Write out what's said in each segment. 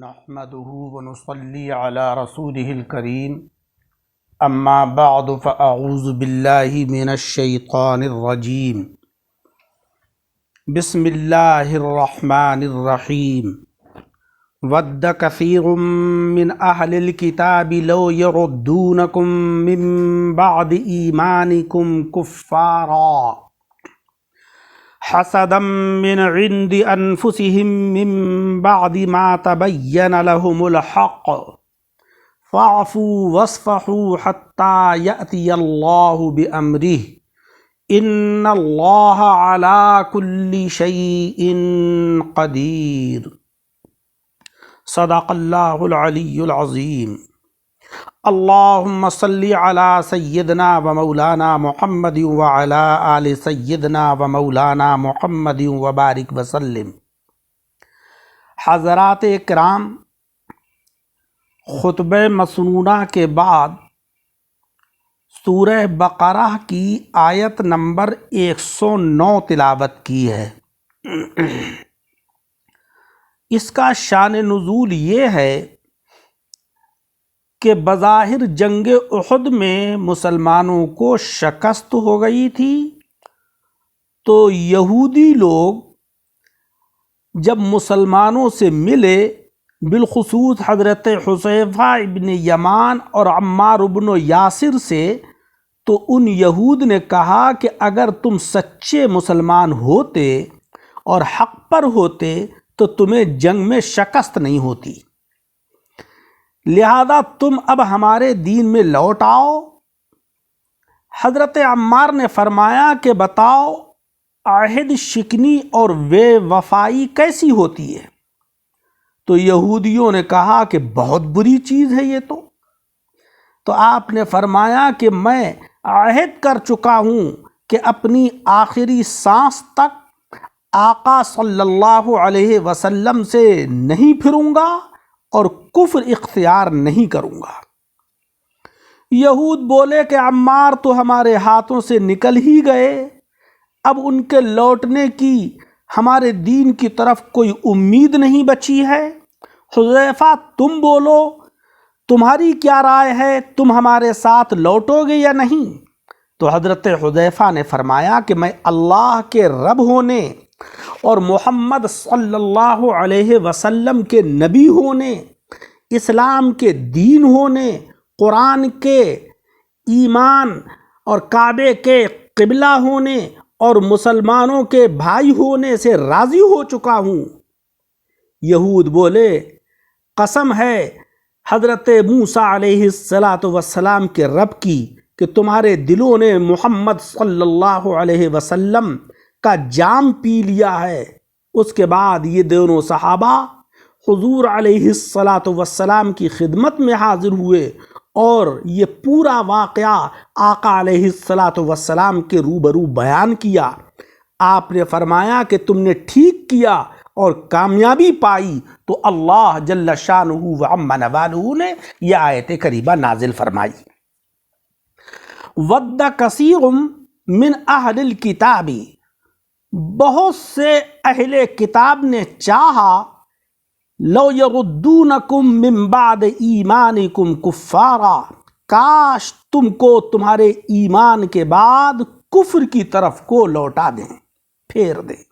نحمده ونصلي على رسوله الكريم اما بعد فاعوذ بالله من الشيطان الرجيم بسم الله الرحمن الرحيم ود كثير من اهل الكتاب لو يردونكم من بعد ايمانكم كفارا حسدا من عند انفسهم من بعد ما تبين لهم الحق فاعفوا واصفحوا حتى يأتي الله بأمره ان اللہ على كل شيء قدیر۔ صدق اللہ العلی العظیم۔ اللہم صلی علی سیدنا و مولانا محمد وعلی آل سیدنا و مولانا محمد وبارک وسلم۔ حضرات کرام، خطبہ مسنونہ کے بعد سورہ بقرہ کی آیت نمبر 109 تلاوت کی ہے۔ اس کا شان نزول یہ ہے کہ بظاہر جنگ احد میں مسلمانوں کو شکست ہو گئی تھی، تو یہودی لوگ جب مسلمانوں سے ملے، بالخصوص حضرت حذیفہ ابن یمان اور عمار ابن یاسر سے، تو ان یہود نے کہا کہ اگر تم سچے مسلمان ہوتے اور حق پر ہوتے تو تمہیں جنگ میں شکست نہیں ہوتی، لہذا تم اب ہمارے دین میں لوٹ آؤ۔ حضرت عمار نے فرمایا کہ بتاؤ عہد شکنی اور بے وفائی کیسی ہوتی ہے؟ تو یہودیوں نے کہا کہ بہت بری چیز ہے یہ تو آپ نے فرمایا کہ میں عہد کر چکا ہوں کہ اپنی آخری سانس تک آقا صلی اللہ علیہ وسلم سے نہیں پھروں گا اور کفر اختیار نہیں کروں گا۔ یہود بولے کہ عمار تو ہمارے ہاتھوں سے نکل ہی گئے، اب ان کے لوٹنے کی ہمارے دین کی طرف کوئی امید نہیں بچی ہے۔ حذیفہ تم بولو، تمہاری کیا رائے ہے، تم ہمارے ساتھ لوٹو گے یا نہیں؟ تو حضرت حذیفہ نے فرمایا کہ میں اللہ کے رب ہونے اور محمد صلی اللہ علیہ وسلم کے نبی ہونے، اسلام کے دین ہونے، قرآن کے ایمان اور کعبے کے قبلہ ہونے اور مسلمانوں کے بھائی ہونے سے راضی ہو چکا ہوں۔ یہود بولے قسم ہے حضرت موسیٰ علیہ السلام کے رب کی کہ تمہارے دلوں نے محمد صلی اللہ علیہ وسلم کا جام پی لیا ہے۔ اس کے بعد یہ دونوں صحابہ حضور علیہ السلام کی خدمت میں حاضر ہوئے اور یہ پورا واقعہ آقا علیہ السلام کے روبرو بیان کیا۔ آپ نے فرمایا کہ تم نے ٹھیک کیا اور کامیابی پائی، تو اللہ جل شانہ و عم نوالہ نے یہ آیت کریمہ نازل فرمائی۔ ود کثیر من اہل الکتاب، بہت سے اہل کتاب نے چاہا، لو یردونکم من بعد ایمانکم کفارا، کاش تم کو تمہارے ایمان کے بعد کفر کی طرف کو لوٹا دیں، پھیر دیں۔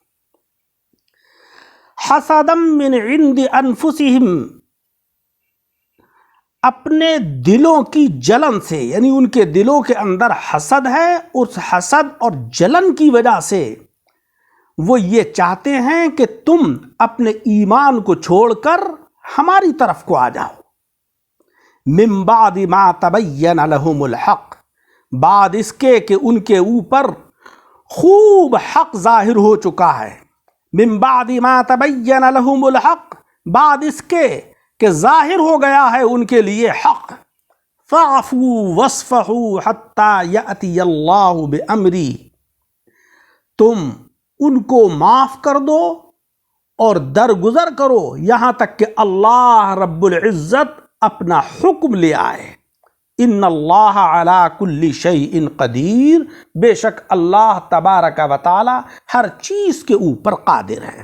حسدا من عند انفسہم، اپنے دلوں کی جلن سے، یعنی ان کے دلوں کے اندر حسد ہے، اس حسد اور جلن کی وجہ سے وہ یہ چاہتے ہیں کہ تم اپنے ایمان کو چھوڑ کر ہماری طرف کو آ جاؤ۔ من بعد ما تبین لہم الحق، بعد اس کے کہ ان کے اوپر خوب حق ظاہر ہو چکا ہے۔ من بعد ما تبین لہم الحق، بعد اس کے کہ ظاہر ہو گیا ہے ان کے لیے حق۔ فاعفوا واصفحوا حتی یأتی اللہ بامرہ، تم ان کو معاف کر دو اور درگزر کرو یہاں تک کہ اللہ رب العزت اپنا حکم لے آئے۔ ان اللہ علی کل شیء قدیر، بے شک اللہ تبارک و تعالی ہر چیز کے اوپر قادر ہے۔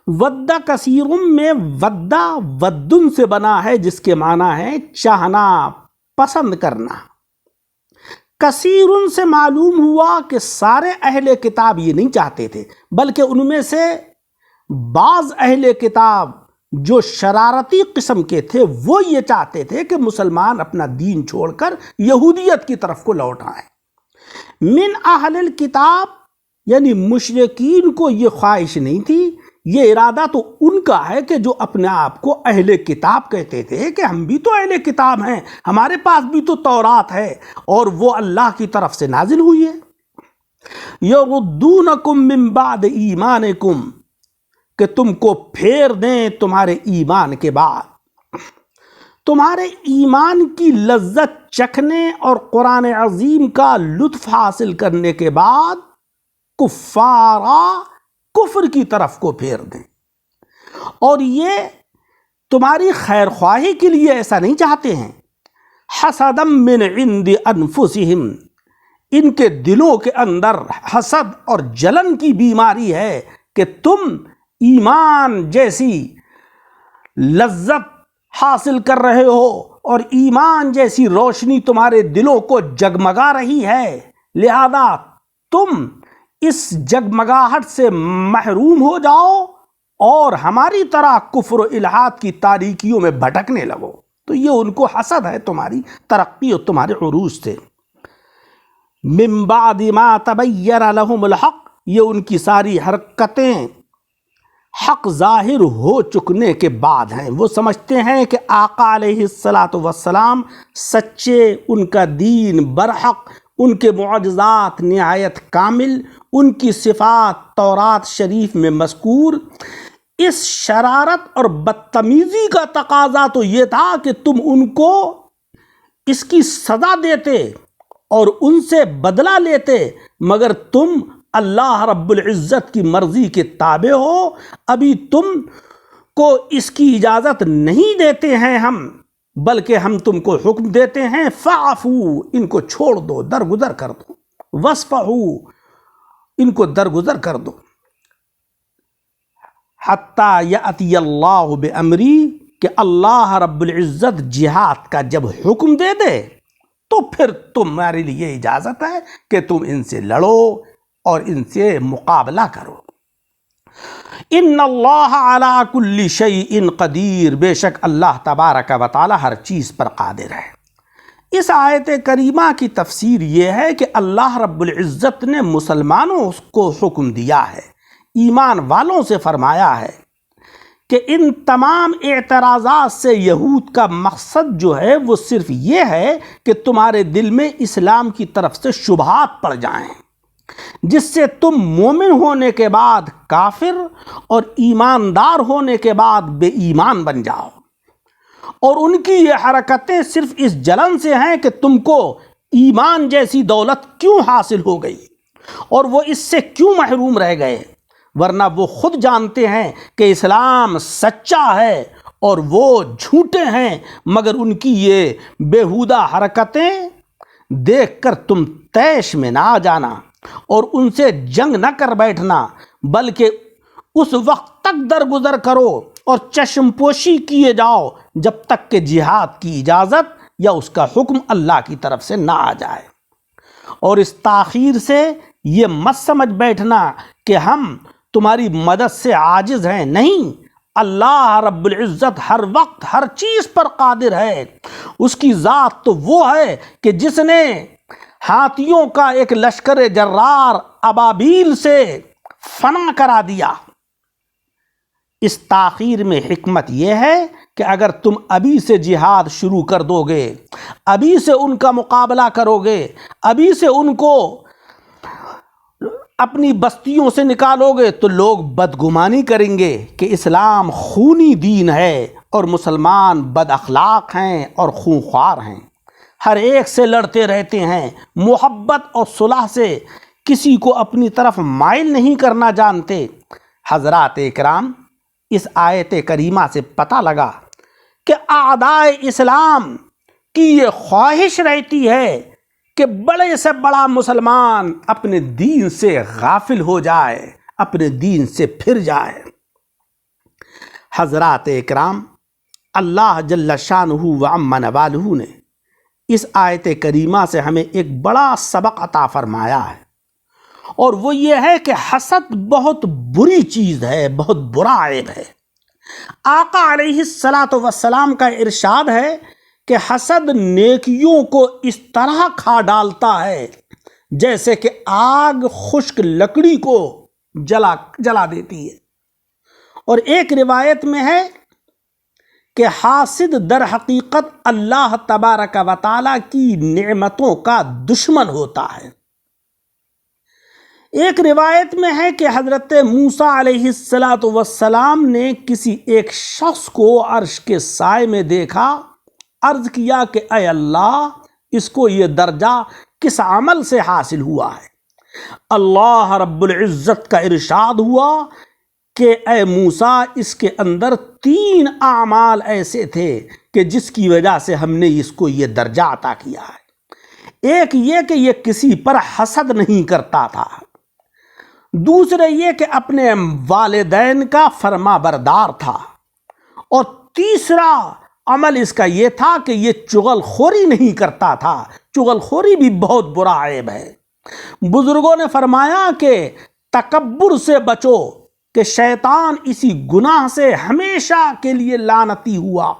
ودہ کثیرم میں ودہ ودن سے بنا ہے جس کے معنی ہے چاہنا، پسند کرنا۔ کثیرن سے معلوم ہوا کہ سارے اہل کتاب یہ نہیں چاہتے تھے، بلکہ ان میں سے بعض اہل کتاب جو شرارتی قسم کے تھے وہ یہ چاہتے تھے کہ مسلمان اپنا دین چھوڑ کر یہودیت کی طرف کو لوٹ آئیں۔ من اہل الکتاب یعنی مشرکین کو یہ خواہش نہیں تھی، یہ ارادہ تو ان کا ہے کہ جو اپنے آپ کو اہل کتاب کہتے تھے کہ ہم بھی تو اہل کتاب ہیں، ہمارے پاس بھی تو تورات ہے اور وہ اللہ کی طرف سے نازل ہوئی ہے۔ یردونکم من بعد ایمانکم، کہ تم کو پھیر دیں تمہارے ایمان کے بعد، تمہارے ایمان کی لذت چکھنے اور قرآن عظیم کا لطف حاصل کرنے کے بعد کفارا، کفر کی طرف کو پھیر دیں۔ اور یہ تمہاری خیر خواہی کے لیے ایسا نہیں چاہتے ہیں، حسدم من عند انفسہم، ان کے دلوں کے اندر حسد اور جلن کی بیماری ہے کہ تم ایمان جیسی لذت حاصل کر رہے ہو اور ایمان جیسی روشنی تمہارے دلوں کو جگمگا رہی ہے، لہذا تم اس جگمگاہٹ سے محروم ہو جاؤ اور ہماری طرح کفر و الحاد کی تاریکیوں میں بھٹکنے لگو۔ تو یہ ان کو حسد ہے تمہاری ترقی اور تمہارے عروج سے۔ من بعد ما تبین لهم الحق، یہ ان کی ساری حرکتیں حق ظاہر ہو چکنے کے بعد ہیں۔ وہ سمجھتے ہیں کہ آقا علیہ الصلاۃ والسلام سچے، ان کا دین برحق، ان کے معجزات نہایت کامل، ان کی صفات تورات شریف میں مذکور۔ اس شرارت اور بدتمیزی کا تقاضا تو یہ تھا کہ تم ان کو اس کی سزا دیتے اور ان سے بدلہ لیتے، مگر تم اللہ رب العزت کی مرضی کے تابع ہو، ابھی تم کو اس کی اجازت نہیں دیتے ہیں ہم، بلکہ ہم تم کو حکم دیتے ہیں فاعفو، ان کو چھوڑ دو، درگزر کر دو، واسفحو، ان کو درگزر کر دو، حتی یأتی اللہ بامری، کہ اللہ رب العزت جہاد کا جب حکم دے دے تو پھر تمہارے لیے اجازت ہے کہ تم ان سے لڑو اور ان سے مقابلہ کرو۔ ان اللہ علی کل شیء قدیر، بے شک اللہ تبارک و تعالی ہر چیز پر قادر ہے۔ اس آیت کریمہ کی تفسیر یہ ہے کہ اللہ رب العزت نے مسلمانوں کو حکم دیا ہے، ایمان والوں سے فرمایا ہے کہ ان تمام اعتراضات سے یہود کا مقصد جو ہے وہ صرف یہ ہے کہ تمہارے دل میں اسلام کی طرف سے شبہات پڑ جائیں، جس سے تم مومن ہونے کے بعد کافر اور ایماندار ہونے کے بعد بے ایمان بن جاؤ۔ اور ان کی یہ حرکتیں صرف اس جلن سے ہیں کہ تم کو ایمان جیسی دولت کیوں حاصل ہو گئی اور وہ اس سے کیوں محروم رہ گئے، ورنہ وہ خود جانتے ہیں کہ اسلام سچا ہے اور وہ جھوٹے ہیں، مگر ان کی یہ بیہودہ حرکتیں دیکھ کر تم طیش میں نہ آ جانا اور ان سے جنگ نہ کر بیٹھنا، بلکہ اس وقت تک درگزر کرو اور چشم پوشی کیے جاؤ جب تک کہ جہاد کی اجازت یا اس کا حکم اللہ کی طرف سے نہ آ جائے۔ اور اس تاخیر سے یہ مت سمجھ بیٹھنا کہ ہم تمہاری مدد سے عاجز ہیں، نہیں، اللہ رب العزت ہر وقت ہر چیز پر قادر ہے۔ اس کی ذات تو وہ ہے کہ جس نے ہاتھیوں کا ایک لشکر جرار ابابیل سے فنا کرا دیا۔ اس تاخیر میں حکمت یہ ہے کہ اگر تم ابھی سے جہاد شروع کر دو گے، ابھی سے ان کا مقابلہ کرو گے، ابھی سے ان کو اپنی بستیوں سے نکالو گے تو لوگ بدگمانی کریں گے کہ اسلام خونی دین ہے اور مسلمان بد اخلاق ہیں اور خونخوار ہیں، ہر ایک سے لڑتے رہتے ہیں، محبت اور صلح سے کسی کو اپنی طرف مائل نہیں کرنا جانتے۔ حضرات اکرام، اس آیت کریمہ سے پتہ لگا کہ اعدائے اسلام کی یہ خواہش رہتی ہے کہ بڑے سے بڑا مسلمان اپنے دین سے غافل ہو جائے، اپنے دین سے پھر جائے۔ حضرات اکرام، اللہ جل شانہ و عم نوالہ نے اس آیت کریمہ سے ہمیں ایک بڑا سبق عطا فرمایا ہے، اور وہ یہ ہے کہ حسد بہت بری چیز ہے، بہت برا عیب ہے۔ آقا علیہ السلام کا ارشاد ہے کہ حسد نیکیوں کو اس طرح کھا ڈالتا ہے جیسے کہ آگ خشک لکڑی کو جلا دیتی ہے۔ اور ایک روایت میں ہے کہ حاسد در حقیقت اللہ تبارک و تعالیٰ کی نعمتوں کا دشمن ہوتا ہے۔ ایک روایت میں ہے کہ حضرت موسیٰ علیہ السلام نے کسی ایک شخص کو عرش کے سائے میں دیکھا، عرض کیا کہ اے اللہ، اس کو یہ درجہ کس عمل سے حاصل ہوا ہے؟ اللہ رب العزت کا ارشاد ہوا کہ اے موسیٰ، اس کے اندر 3 اعمال ایسے تھے کہ جس کی وجہ سے ہم نے اس کو یہ درجہ عطا کیا ہے۔ ایک یہ کہ یہ کسی پر حسد نہیں کرتا تھا، دوسرے یہ کہ اپنے والدین کا فرما بردار تھا، اور تیسرا عمل اس کا یہ تھا کہ یہ چغل خوری نہیں کرتا تھا۔ چغل خوری بھی بہت برا عیب ہے۔ بزرگوں نے فرمایا کہ تکبر سے بچو کہ شیطان اسی گناہ سے ہمیشہ کے لیے لعنتی ہوا،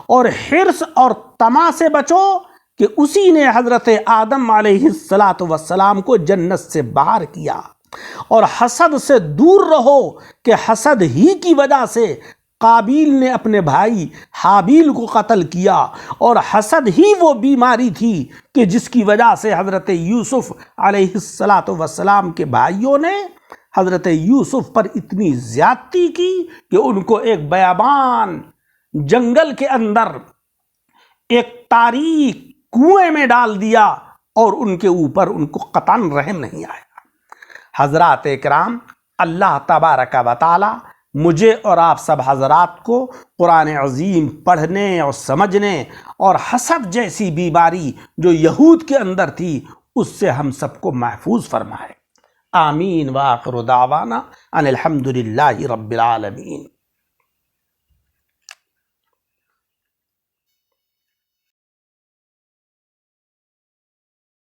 اور حرص اور طمع سے بچو کہ اسی نے حضرت آدم علیہ السلام کو جنت سے باہر کیا، اور حسد سے دور رہو کہ حسد ہی کی وجہ سے قابیل نے اپنے بھائی حابیل کو قتل کیا، اور حسد ہی وہ بیماری تھی کہ جس کی وجہ سے حضرت یوسف علیہ السلام کے بھائیوں نے حضرت یوسف پر اتنی زیادتی کی کہ ان کو ایک بیابان جنگل کے اندر ایک تاریک کنویں میں ڈال دیا، اور ان کے اوپر ان کو قطعاً رحم نہیں آیا۔ حضرات اکرام، اللہ تبارک و تعالی مجھے اور آپ سب حضرات کو قرآن عظیم پڑھنے اور سمجھنے، اور حسد جیسی بیماری جو یہود کے اندر تھی اس سے ہم سب کو محفوظ فرمائے۔ آمین۔ وآخر دعوانا ان الحمد للہ رب العالمین۔